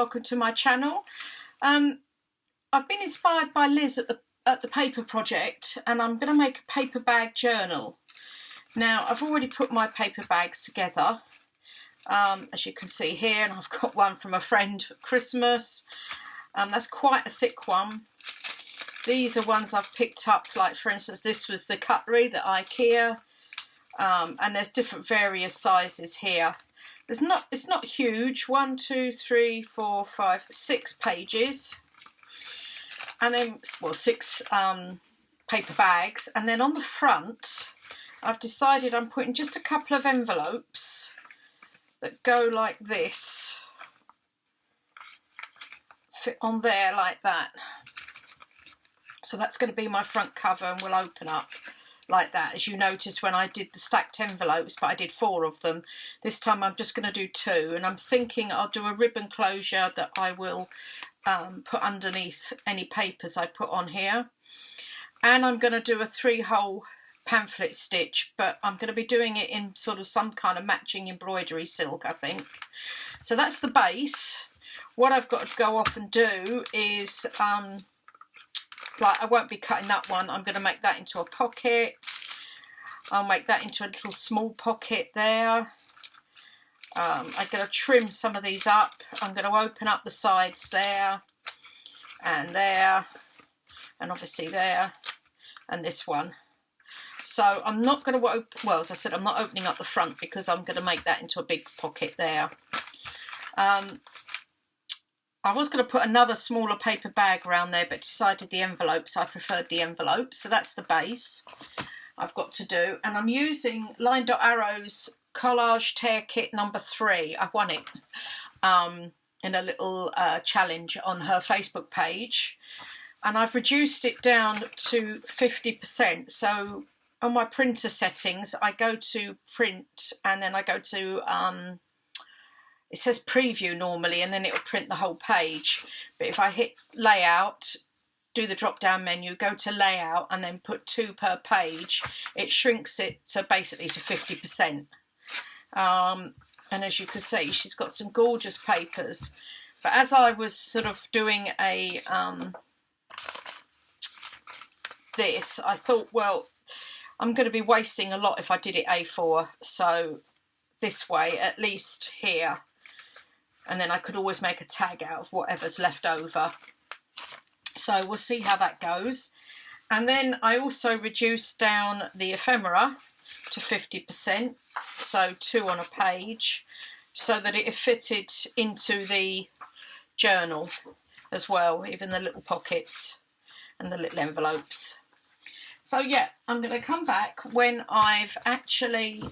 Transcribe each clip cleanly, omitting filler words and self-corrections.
welcome to my channel. I've been inspired by Liz at the paper project, and I'm going to make a paper bag journal. Now I've already put my paper bags together, as you can see here, and I've got one from a friend for Christmas. That's quite a thick one. These are ones I've picked up, like for instance this was the cutlery, the IKEA, and there's different various sizes here. It's not huge. 1, 2, 3, 4, 5, 6 pages, and then, well, 6 paper bags, and then on the front I've decided I'm putting just a couple of envelopes that go like this, fit on there like that. So that's going to be my front cover, and will open up like that, as you noticed when I did the stacked envelopes, but I did 4 of them. This time I'm just going to do 2, and I'm thinking I'll do a ribbon closure that I will put underneath any papers I put on here, and I'm going to do a 3-hole pamphlet stitch, but I'm going to be doing it in sort of some kind of matching embroidery silk, I think. So that's the base. What I've got to go off and do is like, I won't be cutting that one. I'm going to make that into a pocket. I'll make that into a little small pocket there. I'm going to trim some of these up. I'm going to open up the sides there, and obviously there, and this one. So I'm not going to open, well, as I said, I'm not opening up the front because I'm going to make that into a big pocket there. I was going to put another smaller paper bag around there, but decided the envelopes, I preferred the envelopes. So that's the base I've got to do. And I'm using Line Dot Arrow's Collage Tear Kit number 3. I won it in a little challenge on her Facebook page. And I've reduced it down to 50%. So on my printer settings, I go to print, and then I go to it says preview normally, and then it will print the whole page. But if I hit layout, do the drop down menu, go to layout, and then put 2 per page, it shrinks it to basically to 50%. And as you can see, she's got some gorgeous papers. But as I was sort of doing a this, I thought, well, I'm going to be wasting a lot if I did it A4. So this way, at least here. And then I could always make a tag out of whatever's left over. So we'll see how that goes. And then I also reduced down the ephemera to 50%, so 2 on a page, so that it fitted into the journal as well, even the little pockets and the little envelopes. So yeah, I'm going to come back when I've actually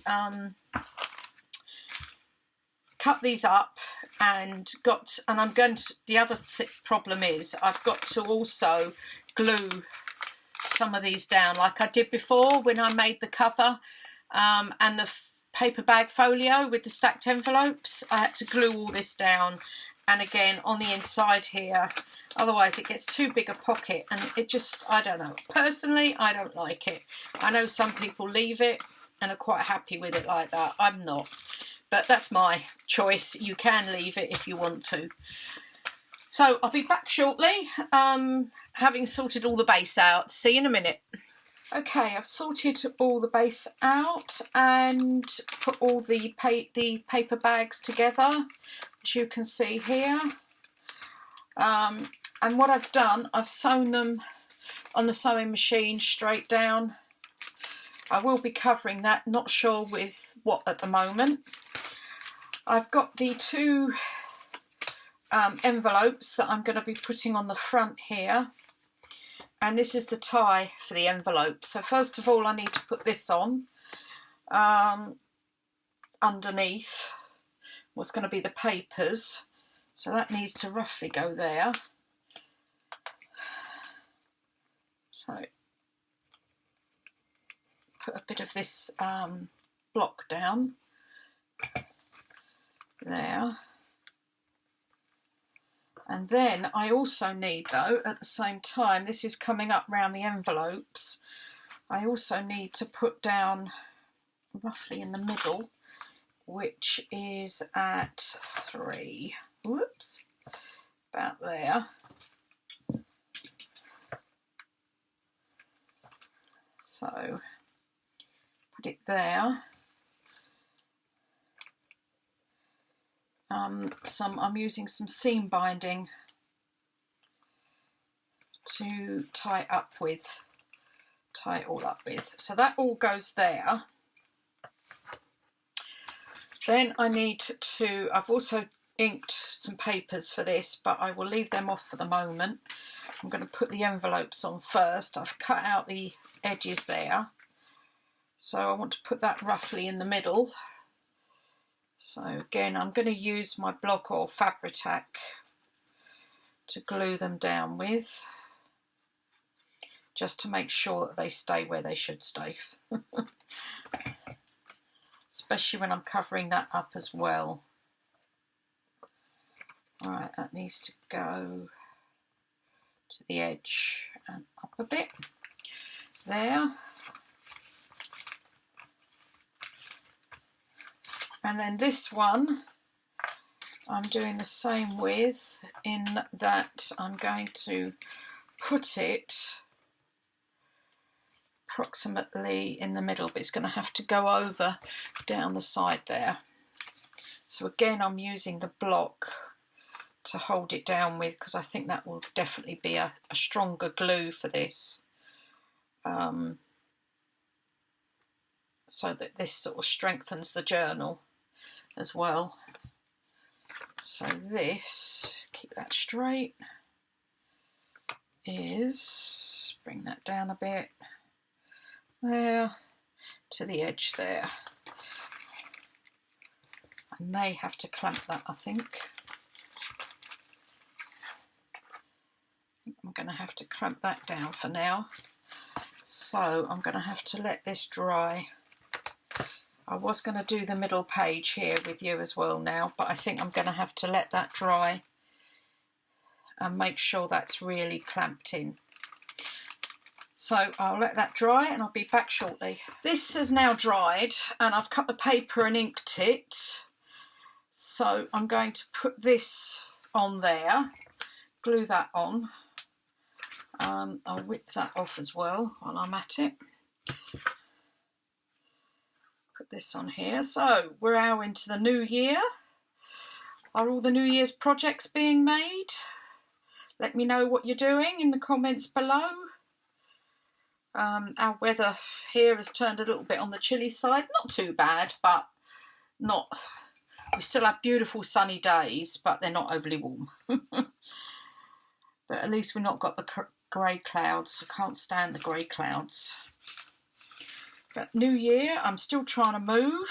cut these up and I'm going to, the other problem is I've got to also glue some of these down like I did before when I made the cover and the paper bag folio with the stacked envelopes. I had to glue all this down, and again on the inside here, otherwise it gets too big a pocket, and it just, I don't know, personally I don't like it. I know some people leave it and are quite happy with it like that. I'm not. But that's my choice. You can leave it if you want to. So I'll be back shortly, having sorted all the base out. See you in a minute. Okay, I've sorted all the base out and put all the paper bags together, as you can see here. And what I've done, I've sewn them on the sewing machine straight down. I will be covering that, not sure with what at the moment. I've got the 2 envelopes that I'm going to be putting on the front here, and this is the tie for the envelope. So first of all I need to put this on underneath what's going to be the papers, so that needs to roughly go there. So put a bit of this block down there, and then I also need, though, at the same time, this is coming up round the envelopes, I also need to put down roughly in the middle, which is at 3. Whoops. about there. So put it there. I'm using some seam binding to tie it all up with. So that all goes there. Then I need to, I've also inked some papers for this, but I will leave them off for the moment. I'm going to put the envelopes on first. I've cut out the edges there. So I want to put that roughly in the middle. So again, I'm going to use my block or Fabri-Tac to glue them down with, just to make sure that they stay where they should stay. Especially when I'm covering that up as well. Alright, that needs to go to the edge and up a bit. There. And then this one I'm doing the same with, in that I'm going to put it approximately in the middle, but it's going to have to go over down the side there. So again, I'm using the block to hold it down with, because I think that will definitely be a stronger glue for this. So that this sort of strengthens the journal as well. So this, keep that straight, is, bring that down a bit, there, to the edge there. I may have to clamp that, I think. I'm going to have to clamp that down for now. So I'm going to have to let this dry. I was going to do the middle page here with you as well now, but I think I'm going to have to let that dry and make sure that's really clamped in. So I'll let that dry and I'll be back shortly. This has now dried and I've cut the paper and inked it. So I'm going to put this on there, glue that on. I'll whip that off as well while I'm at it. Put this on here. So we're now into the new year. Are all the New Year's projects being made? Let me know what you're doing in the comments below. Our weather here has turned a little bit on the chilly side. Not too bad, but not. We still have beautiful sunny days, but they're not overly warm. But at least we've not got the grey clouds. I can't stand the grey clouds. But New Year, I'm still trying to move.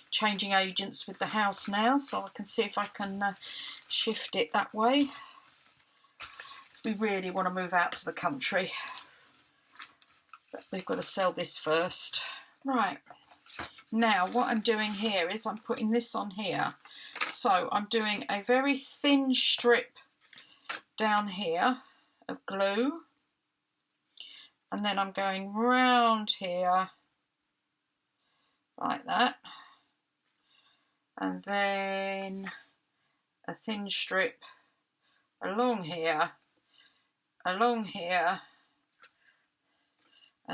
Changing agents with the house now, so I can see if I can shift it that way. We really want to move out to the country, but we've got to sell this first. Right, now what I'm doing here is I'm putting this on here. So I'm doing a very thin strip down here of glue, and then I'm going round here like that, and then a thin strip along here, and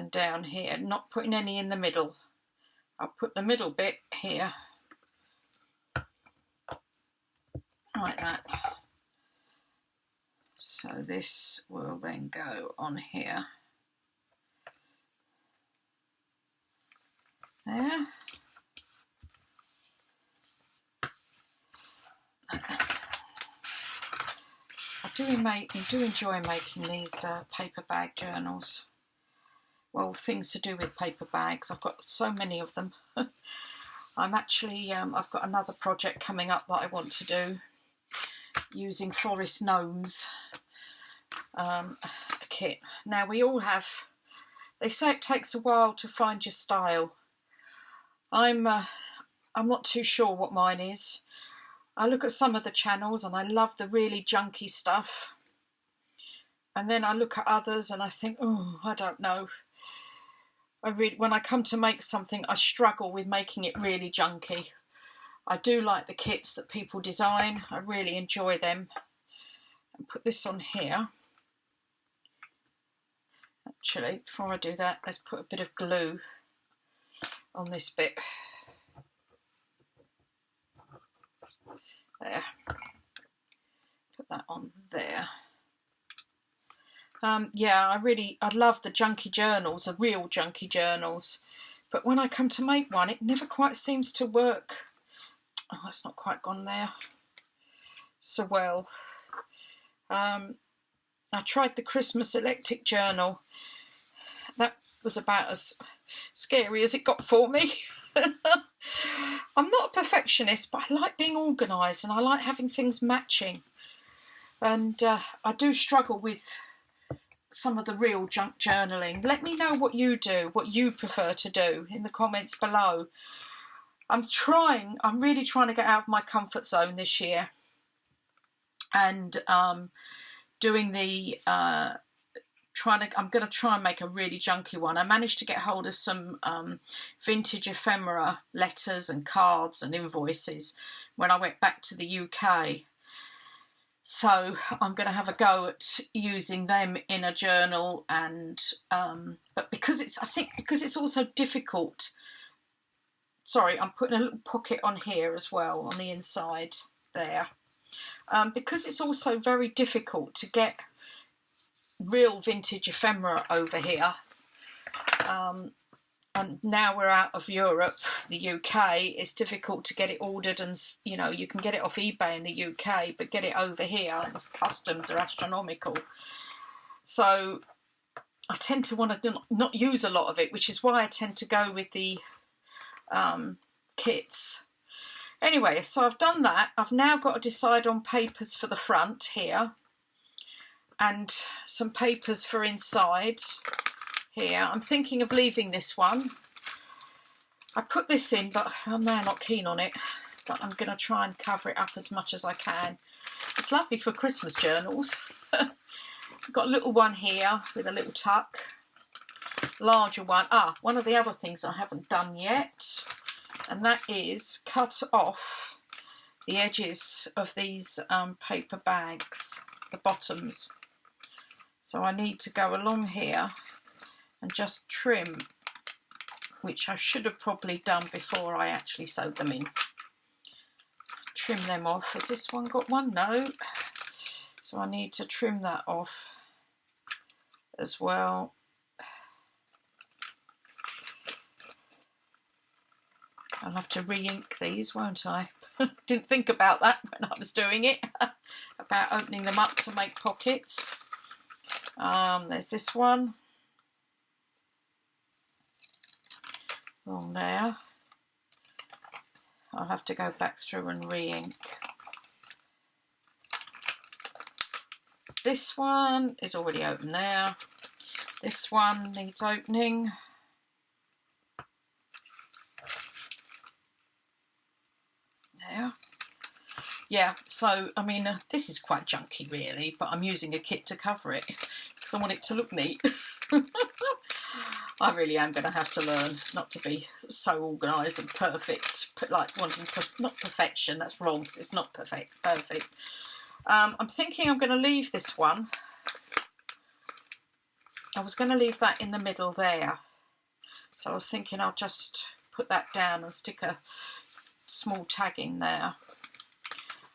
down here, not putting any in the middle. I'll put the middle bit here, like that. So this will then go on here. There. Like that. I do enjoy making these paper bag journals. Well, things to do with paper bags. I've got so many of them. I'm actually, I've got another project coming up that I want to do using forest gnomes kit. Now we all have, they say it takes a while to find your style. I'm not too sure what mine is. I look at some of the channels and I love the really junky stuff. And then I look at others and I think, oh, I don't know. When I come to make something, I struggle with making it really junky. I do like the kits that people design. I really enjoy them. And put this on here. Actually, before I do that, let's put a bit of glue on this bit. There. Put that on there. Yeah, I love the junky journals, the real junky journals. But when I come to make one, it never quite seems to work. Oh, that's not quite gone there so well. I tried the Christmas eclectic journal. That was about as scary as it got for me. I'm not a perfectionist, but I like being organised and I like having things matching. And I do struggle with some of the real junk journaling. Let me know what you do, what you prefer to do in the comments below. I'm really trying to get out of my comfort zone this year. And doing the I'm going to try and make a really junky one. I managed to get hold of some vintage ephemera letters and cards and invoices when I went back to the UK. So I'm going to have a go at using them in a journal, and but because it's also difficult. Sorry, I'm putting a little pocket on here as well on the inside there. Because it's also very difficult to get real vintage ephemera over here, and now we're out of Europe, the UK, it's difficult to get it ordered, and you know, you can get it off eBay in the UK, but get it over here, and the customs are astronomical. So I tend to want to not use a lot of it, which is why I tend to go with the kits. Anyway, so I've done that. I've now got to decide on papers for the front here and some papers for inside here. I'm thinking of leaving this one. I put this in, but I'm now not keen on it. But I'm going to try and cover it up as much as I can. It's lovely for Christmas journals. I've got a little one here with a little tuck. Larger one. One of the other things I haven't done yet, and that is cut off the edges of these paper bags, the bottoms. So I need to go along here and just trim, which I should have probably done before I actually sewed them in. Trim them off. Has this one got one? No. So I need to trim that off as well. I'll have to re-ink these, won't I? Didn't think about that when I was doing it, about opening them up to make pockets. There's this one. Along there. I'll have to go back through and re-ink. This one is already open there. This one needs opening. There. Yeah, so I mean, this is quite junky really, but I'm using a kit to cover it because I want it to look neat. I really am going to have to learn not to be so organised and perfect, like wanting not perfection, that's wrong, because it's not perfect. I'm thinking I'm going to leave this one. I was going to leave that in the middle there, so I was thinking I'll just put that down and stick a small tag in there.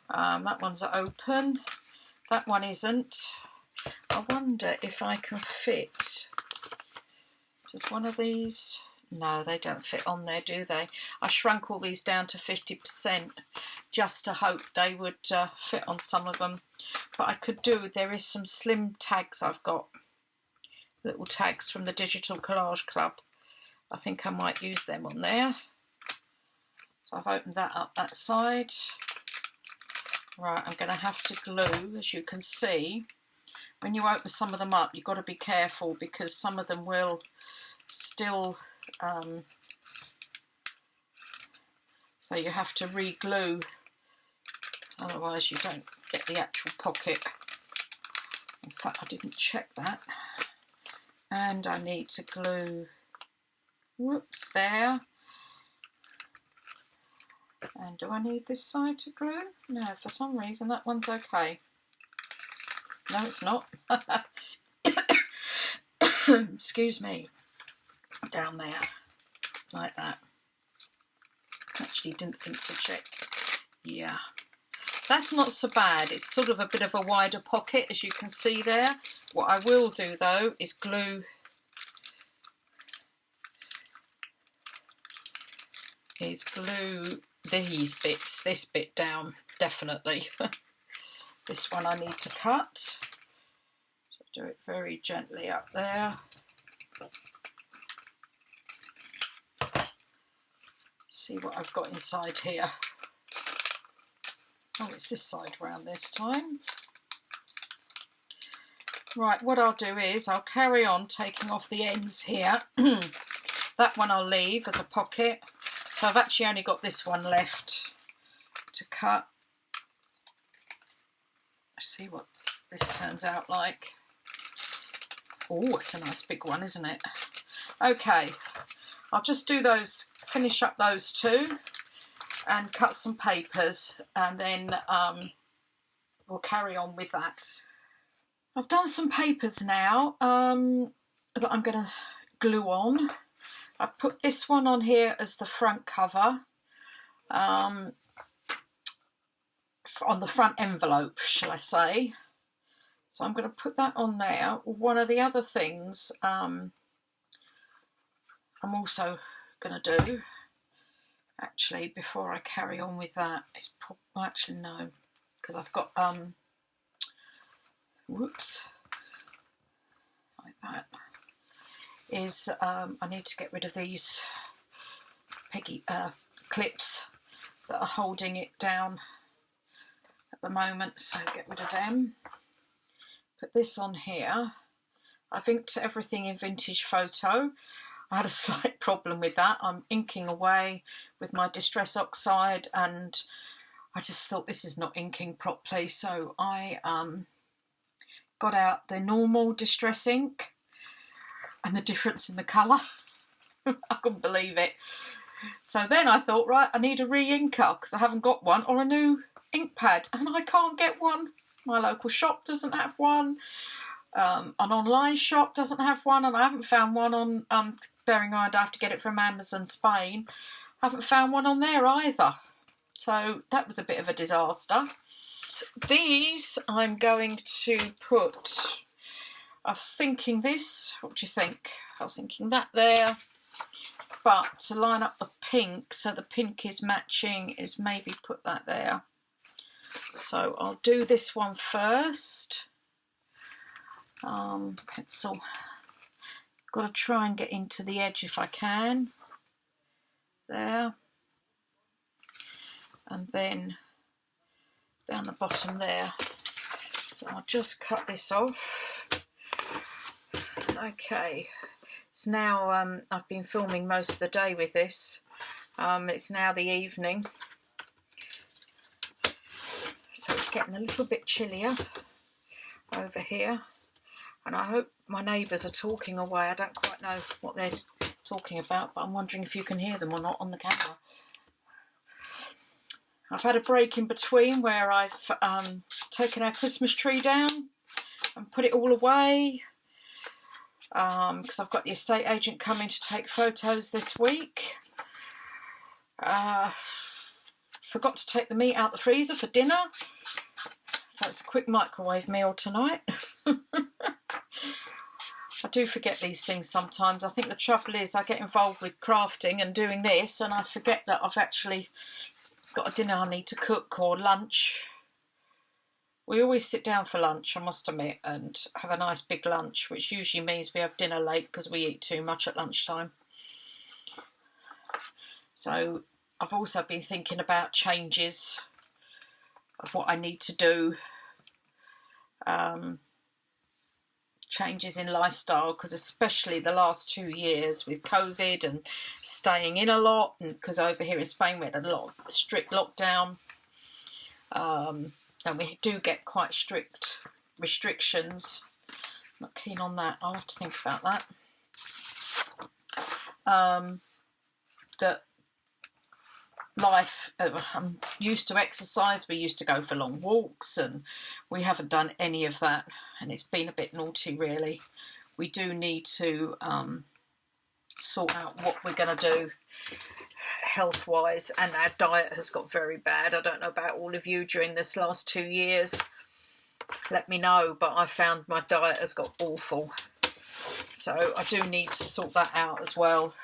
That one's open, that one isn't. I wonder if I can fit just one of these. No, they don't fit on there, do they? I shrunk all these down to 50% just to hope they would fit on some of them. But I could do, there is some slim tags I've got, little tags from the Digital Collage Club. I think I might use them on there. So I've opened that up that side. Right, I'm going to have to glue, as you can see. When you open some of them up, you've got to be careful because some of them will still, so you have to re-glue, otherwise you don't get the actual pocket. In fact, I didn't check that. And I need to glue, whoops, there. And do I need this side to glue? No, for some reason that one's okay. No, it's not. Excuse me. Down there, like that. Actually didn't think to check. Yeah. That's not so bad. It's sort of a bit of a wider pocket, as you can see there. What I will do though is glue these bits, this bit down, definitely. This one I need to cut. So do it very gently up there. See what I've got inside here. Oh, it's this side round this time. Right, what I'll do is I'll carry on taking off the ends here. That one I'll leave as a pocket. So I've actually only got this one left to cut. Let's see what this turns out like. Oh, it's a nice big one, isn't it? Okay, I'll just do those, finish up those two and cut some papers, and then we'll carry on with that. I've done some papers now that I'm going to glue on. I've put this one on here as the front cover, on the front envelope, shall I say. So I'm going to put that on there. One of the other things I'm also going to do, actually, before I carry on with that, is actually no, because I've got, whoops, like that, is I need to get rid of these clips that are holding it down at the moment, so get rid of them. Put this on here. I've inked everything in Vintage Photo. I had a slight problem with that. I'm inking away with my Distress Oxide and I just thought this is not inking properly, so I got out the normal Distress ink, and the difference in the colour, I couldn't believe it. So then I thought, right, I need a re-inker because I haven't got one, or a new ink pad, and I can't get one. My local shop doesn't have one. An online shop doesn't have one, and I haven't found one on, bearing in mind I have to get it from Amazon Spain, I haven't found one on there either. So that was a bit of a disaster. These I'm going to put, I was thinking this, what do you think? I was thinking that there, but to line up the pink so the pink is matching is maybe put that there. So I'll do this one first. Pencil. Got to try and get into the edge if I can. There. And then down the bottom there. So I'll just cut this off. Okay. It's now, I've been filming most of the day with this. It's now the evening. So it's getting a little bit chillier over here. And I hope my neighbours are talking away. I don't quite know what they're talking about, but I'm wondering if you can hear them or not on the camera. I've had a break in between where I've taken our Christmas tree down and put it all away, because I've got the estate agent coming to take photos this week. Forgot to take the meat out the freezer for dinner, so it's a quick microwave meal tonight. I do forget these things sometimes. I think the trouble is I get involved with crafting and doing this and I forget that I've actually got a dinner I need to cook, or lunch. We always sit down for lunch, I must admit, and have a nice big lunch, which usually means we have dinner late because we eat too much at lunchtime. So I've also been thinking about changes of what I need to do. Changes in lifestyle, because especially the last 2 years with COVID and staying in a lot, and because over here in Spain we had a lot of strict lockdown, and we do get quite strict restrictions. Not keen on that. I'll have to think about that. That life I'm used to exercise. We used to go for long walks, and we haven't done any of that, and it's been a bit naughty really. We do need to sort out what we're going to do health wise, and our diet has got very bad. I don't know about all of you during this last 2 years, let me know, but I found my diet has got awful, so I do need to sort that out as well.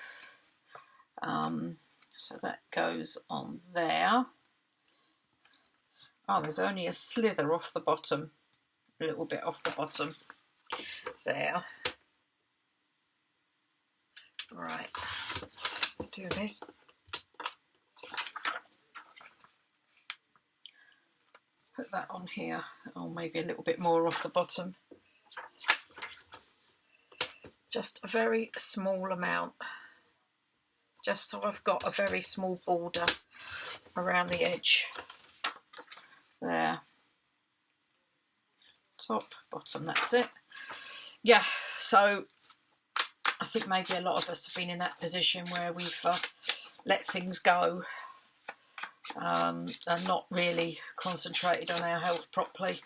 So that goes on there. Oh, there's only a slither off the bottom, a little bit off the bottom there. Right, do this. Put that on here, or maybe a little bit more off the bottom. Just a very small amount, just so I've got a very small border around the edge there. Top, bottom, that's it. Yeah, so I think maybe a lot of us have been in that position where we've let things go and not really concentrated on our health properly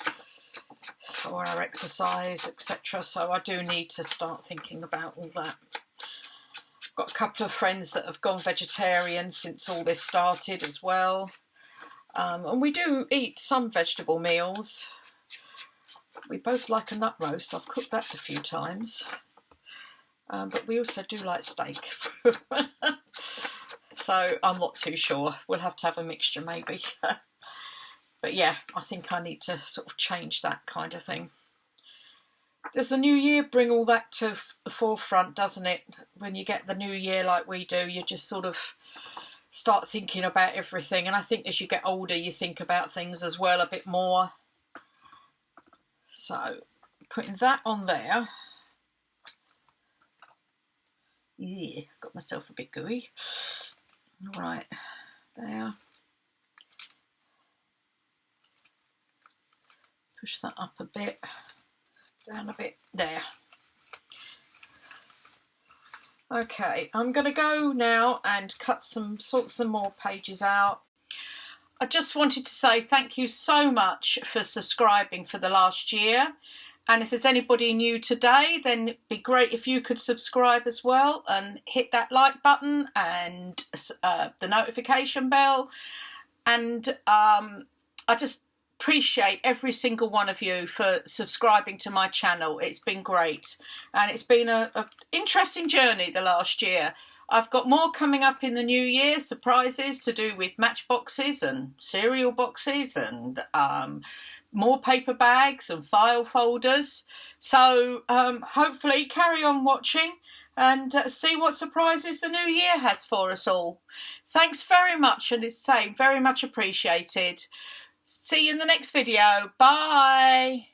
or our exercise, etc. So I do need to start thinking about all that. I've got a couple of friends that have gone vegetarian since all this started as well. And we do eat some vegetable meals. We both like a nut roast. I've cooked that a few times. But we also do like steak. So I'm not too sure. We'll have to have a mixture maybe. But yeah, I think I need to sort of change that kind of thing. Does the new year bring all that to the forefront, doesn't it? When you get the new year like we do, you just sort of start thinking about everything. And I think as you get older, you think about things as well a bit more. So putting that on there. Yeah, got myself a bit gooey. Right, there. Push that up a bit, down a bit, there. Okay, I'm going to go now and sort some more pages out. I just wanted to say thank you so much for subscribing for the last year. And if there's anybody new today, then it'd be great if you could subscribe as well and hit that like button and the notification bell. And I just appreciate every single one of you for subscribing to my channel. It's been great. And it's been an interesting journey the last year. I've got more coming up in the new year, surprises to do with matchboxes and cereal boxes and more paper bags and file folders. So hopefully carry on watching and see what surprises the new year has for us all. Thanks very much, and it's very much appreciated. See you in the next video. Bye.